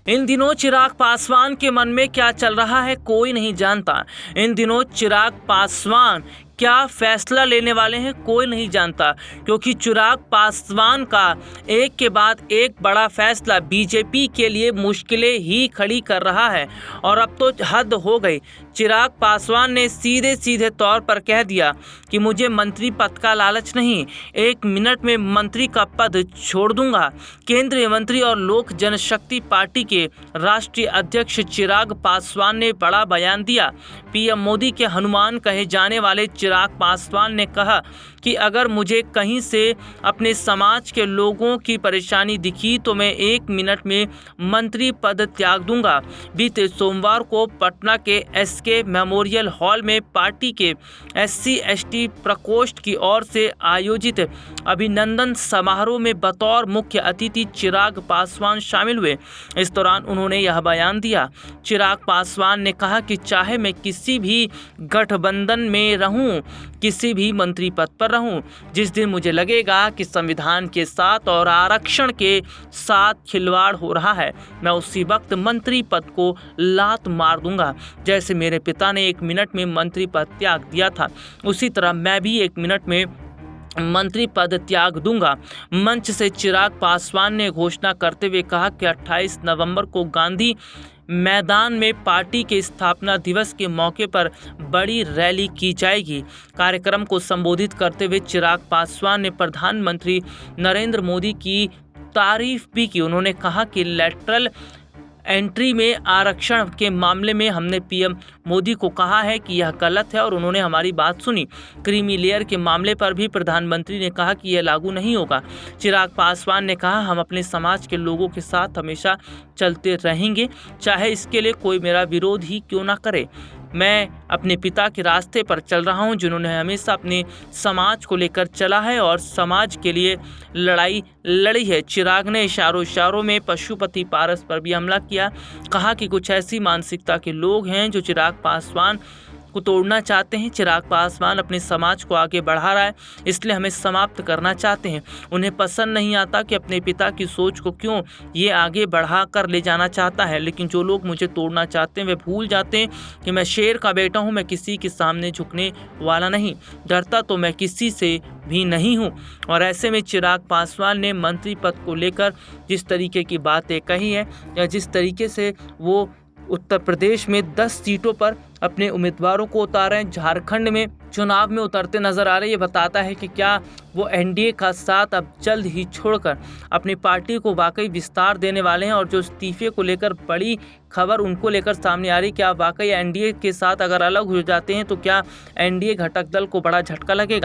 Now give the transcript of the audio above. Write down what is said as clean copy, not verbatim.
इन दिनों चिराग पासवान के मन में क्या चल रहा है कोई नहीं जानता। इन दिनों चिराग पासवान क्या फैसला लेने वाले हैं कोई नहीं जानता, क्योंकि चिराग पासवान का एक के बाद एक बड़ा फैसला बीजेपी के लिए मुश्किलें ही खड़ी कर रहा है। और अब तो हद हो गई। चिराग पासवान ने सीधे सीधे तौर पर कह दिया कि मुझे मंत्री पद का लालच नहीं, 1 मिनट में मंत्री का पद छोड़ दूंगा। केंद्रीय मंत्री और लोक जनशक्ति पार्टी के राष्ट्रीय अध्यक्ष चिराग पासवान ने बड़ा बयान दिया। पीएम मोदी के हनुमान कहे जाने वाले चिराग पासवान ने कहा कि अगर मुझे कहीं से अपने समाज के लोगों की परेशानी दिखी तो मैं 1 मिनट में मंत्री पद त्याग दूंगा। बीते सोमवार को पटना के एसके मेमोरियल हॉल में पार्टी के SC/ST प्रकोष्ठ की ओर से आयोजित अभिनंदन समारोह में बतौर मुख्य अतिथि चिराग पासवान शामिल हुए। इस दौरान उन्होंने यह बयान दिया। चिराग पासवान ने कहा कि चाहे मैं किसी भी गठबंधन में रहूं, किसी भी मंत्री पद पर रहूं, जिस दिन मुझे लगेगा कि संविधान के साथ और आरक्षण के साथ खिलवाड़ हो रहा है, मैं उसी वक्त मंत्री पद को लात मार दूंगा। जैसे मेरे पिता ने 1 मिनट में मंत्री पद त्याग दिया था, उसी तरह मैं भी 1 मिनट में मंत्री पद त्याग दूंगा। मंच से चिराग पासवान ने घोषणा करते हुए कहा कि 28 नवंबर को गांधी मैदान में पार्टी के स्थापना दिवस के मौके पर बड़ी रैली की जाएगी। कार्यक्रम को संबोधित करते हुए चिराग पासवान ने प्रधानमंत्री नरेंद्र मोदी की तारीफ भी की। उन्होंने कहा कि लेटरल एंट्री में आरक्षण के मामले में हमने पीएम मोदी को कहा है कि यह गलत है और उन्होंने हमारी बात सुनी। क्रीमी लेयर के मामले पर भी प्रधानमंत्री ने कहा कि यह लागू नहीं होगा। चिराग पासवान ने कहा, हम अपने समाज के लोगों के साथ हमेशा चलते रहेंगे, चाहे इसके लिए कोई मेरा विरोध ही क्यों ना करे। मैं अपने पिता के रास्ते पर चल रहा हूं, जिन्होंने हमेशा अपने समाज को लेकर चला है और समाज के लिए लड़ाई लड़ी है। चिराग ने इशारों में पशुपति पारस पर भी हमला किया। कहा कि कुछ ऐसी मानसिकता के लोग हैं जो चिराग पासवान को तोड़ना चाहते हैं। चिराग पासवान अपने समाज को आगे बढ़ा रहा है, इसलिए हमें समाप्त करना चाहते हैं। उन्हें पसंद नहीं आता कि अपने पिता की सोच को क्यों ये आगे बढ़ा कर ले जाना चाहता है, लेकिन जो लोग मुझे तोड़ना चाहते हैं वे भूल जाते हैं कि मैं शेर का बेटा हूं, मैं किसी के सामने झुकने वाला नहीं, डरता तो मैं किसी से भी नहीं हूं। और ऐसे में चिराग पासवान ने मंत्री पद को लेकर जिस तरीके की बातें कही है, या जिस तरीके से वो उत्तर प्रदेश में 10 सीटों पर अपने उम्मीदवारों को उतारे हैं, झारखंड में चुनाव में उतरते नजर आ रहे, ये बताता है कि क्या वो एनडीए का साथ अब जल्द ही छोड़कर अपनी पार्टी को वाकई विस्तार देने वाले हैं। और जो इस्तीफे को लेकर बड़ी खबर उनको लेकर सामने आ रही, क्या वाकई एनडीए के साथ अगर अलग हो जाते हैं तो क्या एनडीए घटक दल को बड़ा झटका लगेगा।